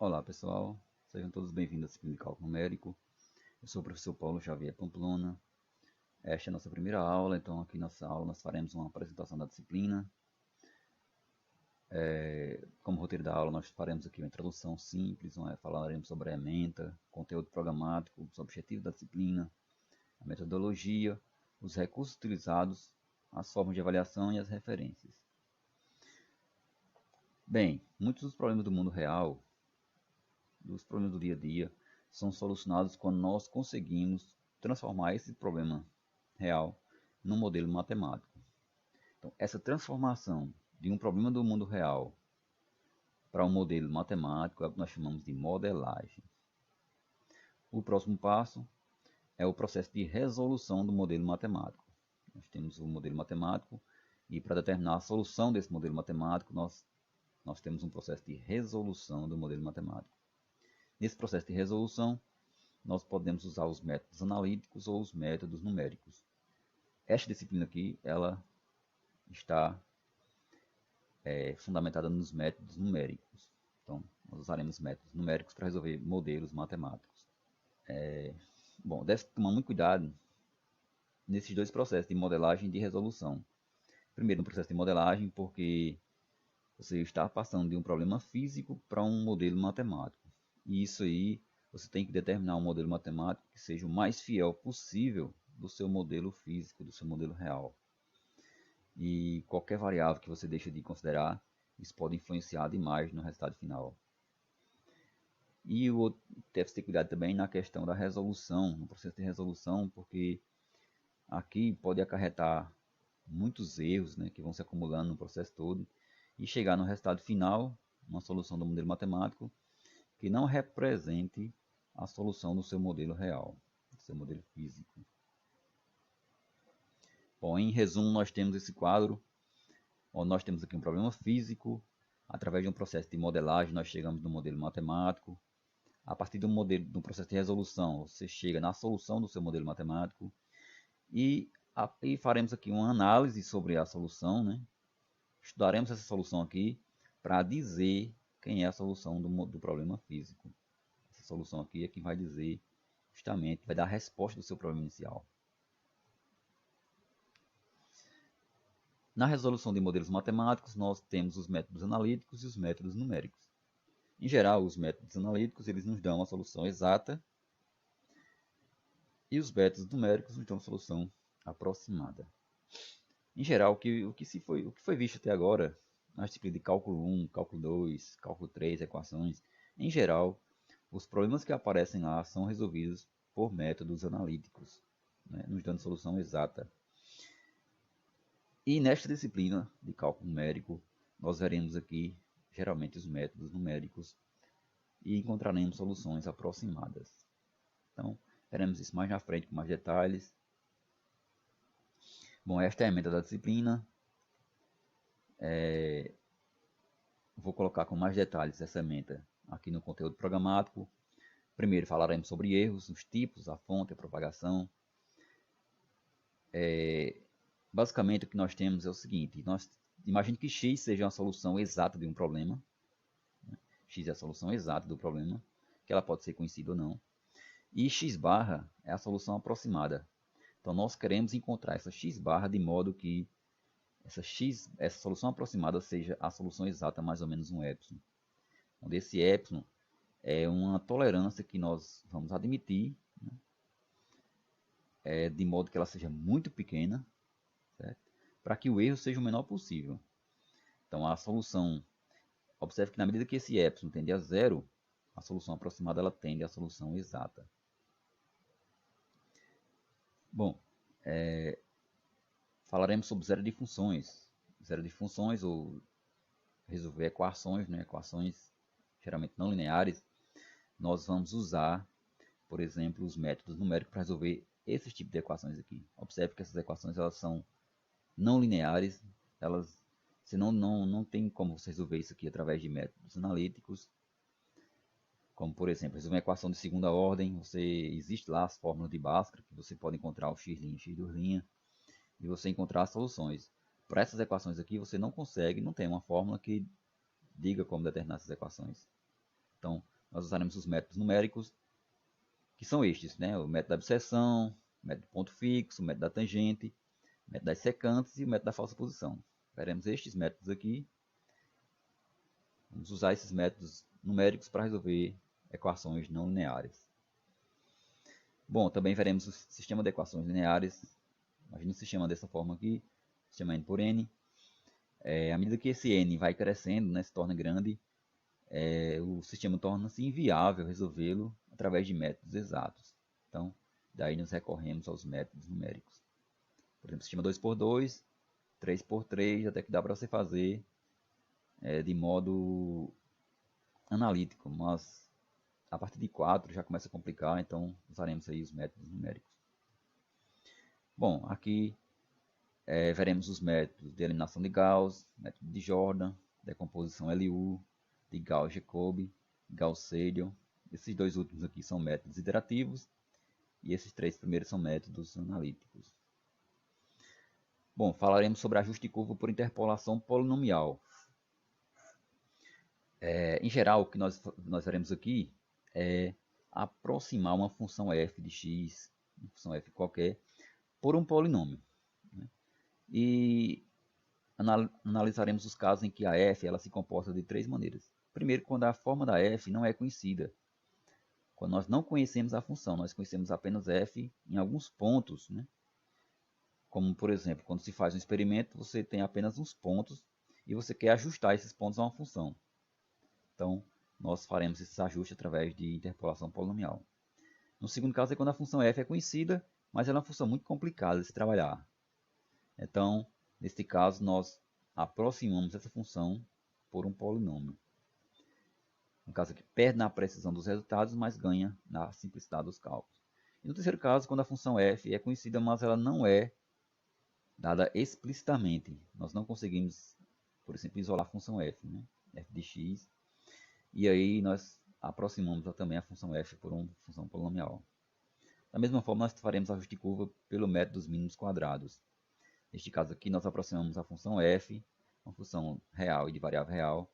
Olá pessoal, sejam todos bem-vindos à disciplina de cálculo numérico. Eu sou o professor Paulo Xavier Pamplona. Esta é a nossa primeira aula, então aqui nessa aula nós faremos uma apresentação da disciplina. Como roteiro da aula nós faremos aqui uma introdução simples, falaremos sobre a ementa, conteúdo programático, os objetivos da disciplina, a metodologia, os recursos utilizados, as formas de avaliação e as referências. Bem, muitos dos problemas do mundo real, dos problemas do dia a dia, são solucionados quando nós conseguimos transformar esse problema real num modelo matemático. Então, essa transformação de um problema do mundo real para um modelo matemático é o que nós chamamos de modelagem. O próximo passo é o processo de resolução do modelo matemático. Nós temos o modelo matemático e para determinar a solução desse modelo matemático, nós temos um processo de resolução do modelo matemático. Nesse processo de resolução, nós podemos usar os métodos analíticos ou os métodos numéricos. Esta disciplina aqui, ela está fundamentada nos métodos numéricos. Então, nós usaremos métodos numéricos para resolver modelos matemáticos. Bom, deve tomar muito cuidado nesses dois processos de modelagem e de resolução. Primeiro, no processo de modelagem, porque você está passando de um problema físico para um modelo matemático. E isso aí, você tem que determinar um modelo matemático que seja o mais fiel possível do seu modelo físico, do seu modelo real. E qualquer variável que você deixa de considerar, isso pode influenciar demais no resultado final. E deve ter cuidado também na questão da resolução, no processo de resolução, porque aqui pode acarretar muitos erros, né, que vão se acumulando no processo todo e chegar no resultado final, uma solução do modelo matemático, que não represente a solução do seu modelo real, do seu modelo físico. Bom, em resumo, nós temos esse quadro, onde nós temos aqui um problema físico, através de um processo de modelagem nós chegamos no modelo matemático, a partir do processo de resolução você chega na solução do seu modelo matemático, e faremos aqui uma análise sobre a solução, né? Estudaremos essa solução aqui para dizer quem é a solução do problema físico. Essa solução aqui é quem vai dizer, justamente, vai dar a resposta do seu problema inicial. Na resolução de modelos matemáticos, nós temos os métodos analíticos e os métodos numéricos. Em geral, os métodos analíticos eles nos dão a solução exata e os métodos numéricos nos dão a solução aproximada. Em geral, o que foi visto até agora, na disciplina de cálculo 1, cálculo 2, cálculo 3, equações, em geral, os problemas que aparecem lá são resolvidos por métodos analíticos, né, nos dando solução exata. E nesta disciplina de cálculo numérico, nós veremos aqui, geralmente, os métodos numéricos e encontraremos soluções aproximadas. Então, veremos isso mais na frente com mais detalhes. Bom, esta é a ementa da disciplina. Vou colocar com mais detalhes essa ementa aqui no conteúdo programático. Primeiro falaremos sobre erros, os tipos, a fonte, a propagação. Basicamente o que nós temos é o seguinte, imagine que x seja uma solução exata de um problema. X é a solução exata do problema, que ela pode ser conhecida ou não. E x barra é a solução aproximada. Então nós queremos encontrar essa x barra de modo que essa solução aproximada seja a solução exata, mais ou menos um epsilon. Onde esse epsilon é uma tolerância que nós vamos admitir, né, de modo que ela seja muito pequena, para que o erro seja o menor possível. Então a solução, observe que na medida que esse epsilon tende a zero, a solução aproximada ela tende à solução exata. Bom, falaremos sobre zero de funções. Zero de funções ou resolver equações, né? Equações geralmente não lineares. Nós vamos usar, por exemplo, os métodos numéricos para resolver esse tipo de equações aqui. Observe que essas equações elas são não lineares, você não tem como você resolver isso aqui através de métodos analíticos, como por exemplo, resolver uma equação de segunda ordem, existe lá as fórmulas de Bhaskara, que você pode encontrar o x' e x', e você encontrar as soluções. Para essas equações aqui, você não consegue, não tem uma fórmula que diga como determinar essas equações. Então, nós usaremos os métodos numéricos, que são estes, né? O método da abscissão, o método do ponto fixo, o método da tangente, o método das secantes e o método da falsa posição. Veremos estes métodos aqui. Vamos usar esses métodos numéricos para resolver equações não lineares. Bom, também veremos o sistema de equações lineares. Imagina um sistema dessa forma aqui, sistema n por n. À medida que esse n vai crescendo, né, se torna grande, o sistema torna-se inviável resolvê-lo através de métodos exatos. Então, daí nós recorremos aos métodos numéricos. Por exemplo, sistema 2x2, 3x3, até que dá para você fazer de modo analítico, mas a partir de 4 já começa a complicar, então usaremos aí os métodos numéricos. Bom, aqui veremos os métodos de eliminação de Gauss, método de Jordan, decomposição LU, de Gauss-Jacobi, Gauss-Seidel. Esses dois últimos aqui são métodos iterativos e esses três primeiros são métodos analíticos. Bom, falaremos sobre ajuste de curva por interpolação polinomial. Em geral, o que nós veremos aqui é aproximar uma função f de x, uma função f qualquer, por um polinômio. Né? E analisaremos os casos em que a f ela se comporta de três maneiras. Primeiro, quando a forma da f não é conhecida. Quando nós não conhecemos a função, nós conhecemos apenas f em alguns pontos. Né? Como, por exemplo, quando se faz um experimento, você tem apenas uns pontos e você quer ajustar esses pontos a uma função. Então, nós faremos esse ajuste através de interpolação polinomial. No segundo caso é quando a função f é conhecida, mas ela é uma função muito complicada de se trabalhar. Então, neste caso, nós aproximamos essa função por um polinômio. No caso aqui, perde na precisão dos resultados, mas ganha na simplicidade dos cálculos. E no terceiro caso, quando a função f é conhecida, mas ela não é dada explicitamente. Nós não conseguimos, por exemplo, isolar a função f, né? F de x. E aí nós aproximamos também a função f por uma função polinomial. Da mesma forma, nós faremos ajuste de curva pelo método dos mínimos quadrados. Neste caso aqui, nós aproximamos a função f, uma função real e de variável real,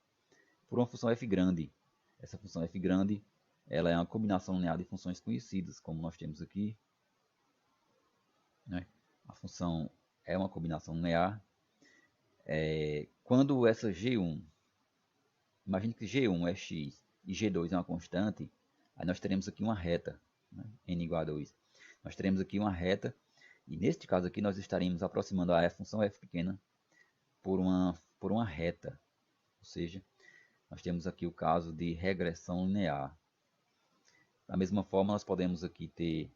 por uma função f grande. Essa função f grande ela é uma combinação linear de funções conhecidas, como nós temos aqui. Né? A função é uma combinação linear. Quando essa G1, imagine que G1 é x e G2 é uma constante, aí nós teremos aqui uma reta, né? N igual a 2. Nós teremos aqui uma reta, e neste caso aqui nós estaremos aproximando a função f pequena por uma reta. Ou seja, nós temos aqui o caso de regressão linear. Da mesma forma, nós podemos aqui ter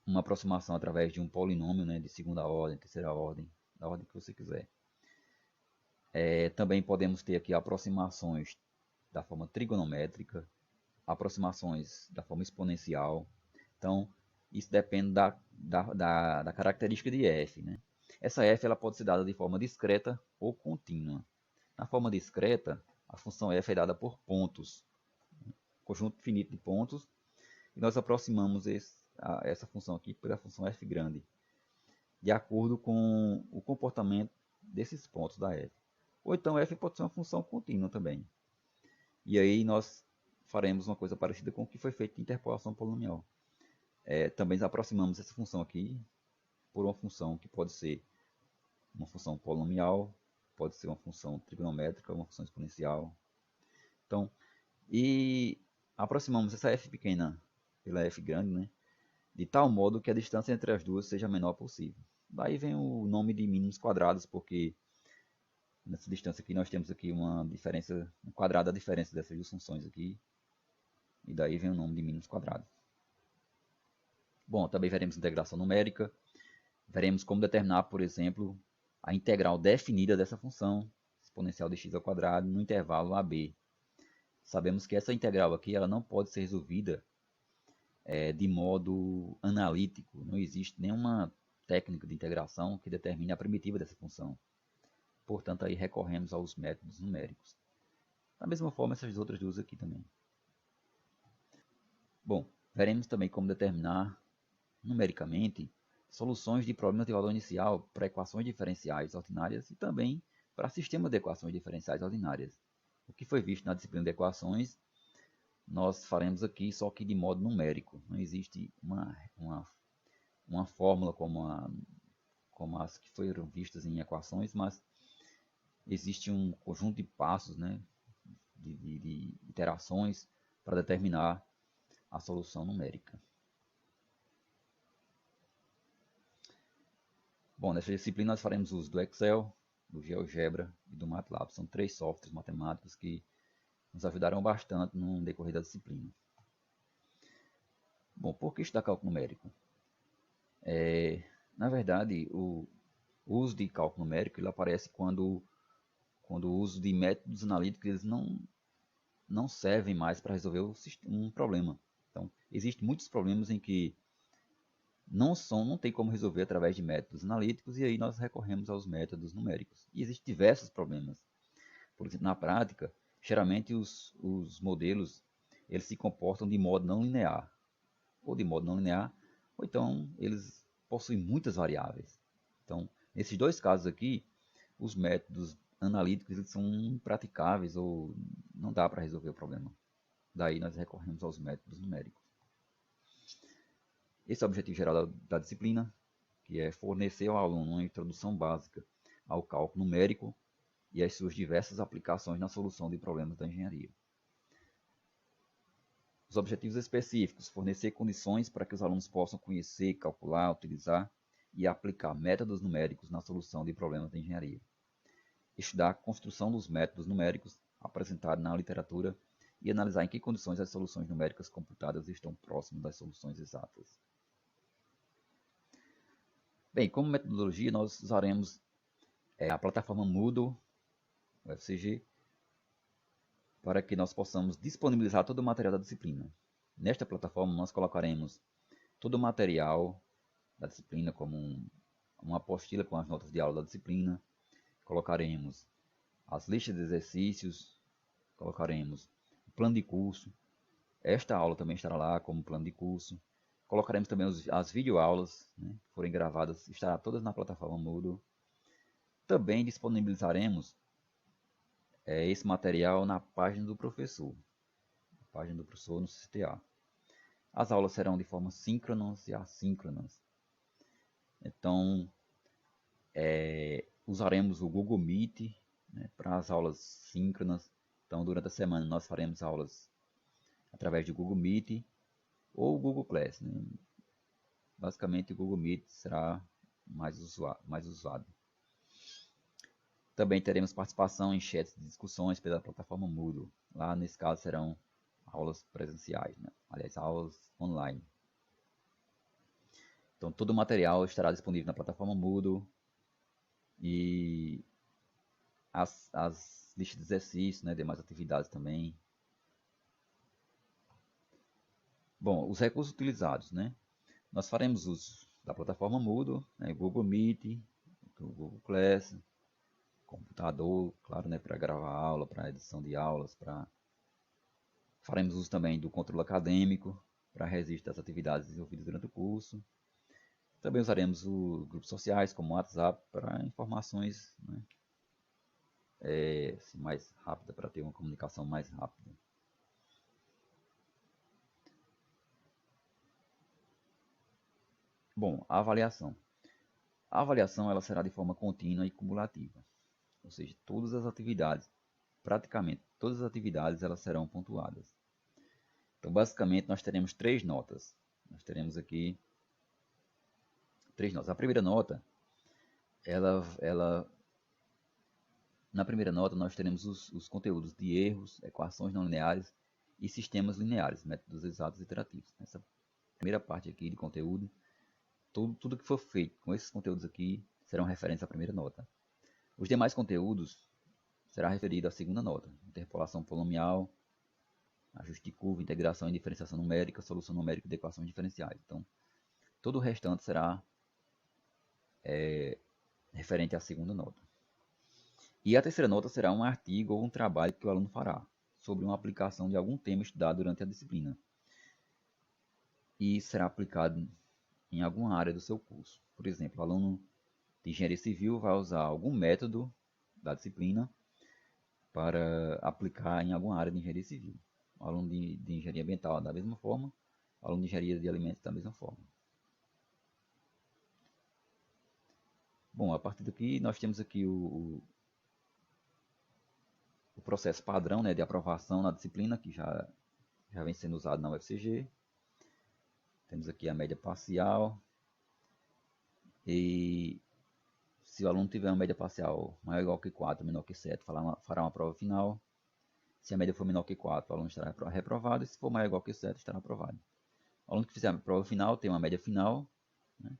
uma aproximação através de um polinômio, né, de segunda ordem, terceira ordem, da ordem que você quiser. Também podemos ter aqui aproximações da forma trigonométrica, aproximações da forma exponencial. Então, isso depende da característica de f. Né? Essa f ela pode ser dada de forma discreta ou contínua. Na forma discreta, a função f é dada por pontos, conjunto finito de pontos, e nós aproximamos essa função aqui pela função f grande, de acordo com o comportamento desses pontos da f. Ou então f pode ser uma função contínua também. E aí nós faremos uma coisa parecida com o que foi feito em interpolação polinomial. Também aproximamos essa função aqui por uma função que pode ser uma função polinomial, pode ser uma função trigonométrica, uma função exponencial. Então, e aproximamos essa f pequena pela f grande, né, de tal modo que a distância entre as duas seja a menor possível. Daí vem o nome de mínimos quadrados, porque nessa distância aqui nós temos aqui uma diferença, um quadrado da diferença dessas duas funções aqui, e daí vem o nome de mínimos quadrados. Bom, também veremos integração numérica, veremos como determinar, por exemplo, a integral definida dessa função exponencial de x ao quadrado no intervalo AB. Sabemos que essa integral aqui ela não pode ser resolvida de modo analítico. Não existe nenhuma técnica de integração que determine a primitiva dessa função. Portanto, aí recorremos aos métodos numéricos. Da mesma forma, essas outras duas aqui também. Bom, veremos também como determinar numericamente soluções de problemas de valor inicial para equações diferenciais ordinárias e também para sistema de equações diferenciais ordinárias. O que foi visto na disciplina de equações, nós faremos aqui, só que de modo numérico. Não existe uma fórmula como as que foram vistas em equações, mas existe um conjunto de passos, né, de iterações para determinar a solução numérica. Bom, nessa disciplina nós faremos uso do Excel, do GeoGebra e do MATLAB. São 3 softwares matemáticos que nos ajudarão bastante no decorrer da disciplina. Bom, por que estudar cálculo numérico? Na verdade, o uso de cálculo numérico ele aparece quando o uso de métodos analíticos eles não servem mais para resolver um problema. Então, existem muitos problemas em que não tem como resolver através de métodos analíticos, e aí nós recorremos aos métodos numéricos. E existem diversos problemas. Por exemplo, na prática, geralmente os modelos eles se comportam de modo não linear, ou então eles possuem muitas variáveis. Então, nesses dois casos aqui, os métodos analíticos eles são impraticáveis ou não dá para resolver o problema. Daí nós recorremos aos métodos numéricos. Esse é o objetivo geral da disciplina, que é fornecer ao aluno uma introdução básica ao cálculo numérico e as suas diversas aplicações na solução de problemas da engenharia. Os objetivos específicos: fornecer condições para que os alunos possam conhecer, calcular, utilizar e aplicar métodos numéricos na solução de problemas da engenharia. Estudar a construção dos métodos numéricos apresentados na literatura e analisar em que condições as soluções numéricas computadas estão próximas das soluções exatas. Bem, como metodologia, nós usaremos a plataforma Moodle, o FCG, para que nós possamos disponibilizar todo o material da disciplina. Nesta plataforma, nós colocaremos todo o material da disciplina, como uma apostila com as notas de aula da disciplina, colocaremos as listas de exercícios, colocaremos o plano de curso. Esta aula também estará lá como plano de curso. Colocaremos também as videoaulas, né, que forem gravadas, estará todas na plataforma Moodle. Também disponibilizaremos esse material na página do professor, no CTA. As aulas serão de forma síncronas e assíncronas. Então, usaremos o Google Meet, né, para as aulas síncronas. Então, durante a semana nós faremos aulas através do Google Meet ou Google Class, né? Basicamente o Google Meet será mais usado. Também teremos participação em chats de discussões pela plataforma Moodle. Lá nesse caso serão aulas presenciais, né? Aliás, aulas online. Então todo o material estará disponível na plataforma Moodle e as listas de exercícios, né? Demais atividades também. Bom, os recursos utilizados, né? Nós faremos uso da plataforma Moodle, né, Google Meet, Google Class, computador, claro, né, para gravar aula, para edição de aulas, faremos uso também do controle acadêmico para registro das atividades desenvolvidas durante o curso. Também usaremos os grupos sociais como o WhatsApp para informações, né, assim, mais rápida, para ter uma comunicação mais rápida. Bom, a avaliação. A avaliação ela será de forma contínua e cumulativa. Ou seja, praticamente todas as atividades elas serão pontuadas. Então, basicamente, nós teremos 3 notas. Nós teremos aqui 3 notas. A primeira nota, na primeira nota nós teremos os conteúdos de erros, equações não lineares e sistemas lineares, métodos exatos e iterativos. Nessa primeira parte aqui de conteúdo, tudo que for feito com esses conteúdos aqui serão referentes à primeira nota. Os demais conteúdos será referido à segunda nota: interpolação polinomial, ajuste de curva, integração e diferenciação numérica, solução numérica de equações diferenciais. Então, todo o restante será referente à segunda nota. E a terceira nota será um artigo ou um trabalho que o aluno fará sobre uma aplicação de algum tema estudado durante a disciplina e será aplicado em alguma área do seu curso. Por exemplo, o aluno de engenharia civil vai usar algum método da disciplina para aplicar em alguma área de engenharia civil. O aluno de engenharia ambiental da mesma forma, o aluno de engenharia de alimentos da mesma forma. Bom, a partir daqui nós temos aqui o processo padrão, né, de aprovação na disciplina, que já vem sendo usado na UFCG. Temos aqui a média parcial. E se o aluno tiver uma média parcial maior ou igual que 4, menor que 7, fará uma prova final. Se a média for menor que 4, o aluno estará reprovado. E se for maior ou igual que 7, estará aprovado. O aluno que fizer a prova final tem uma média final, né?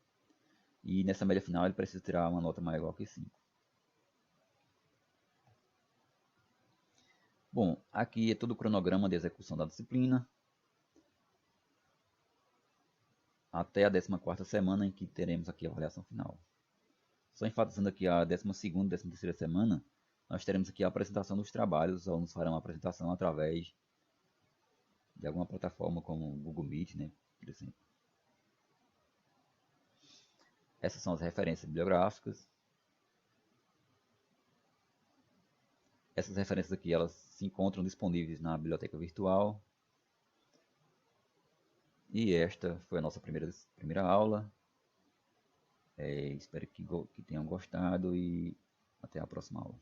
E nessa média final ele precisa tirar uma nota maior ou igual que 5. Bom, aqui é todo o cronograma de execução da disciplina, até a 14ª semana, em que teremos aqui a avaliação final. Só enfatizando aqui a 12ª e 13ª semana, nós teremos aqui a apresentação dos trabalhos. Os alunos farão a apresentação através de alguma plataforma como o Google Meet, né, por exemplo. Essas são as referências bibliográficas. Essas referências aqui, elas se encontram disponíveis na biblioteca virtual. E esta foi a nossa primeira aula. Espero que tenham gostado e até a próxima aula.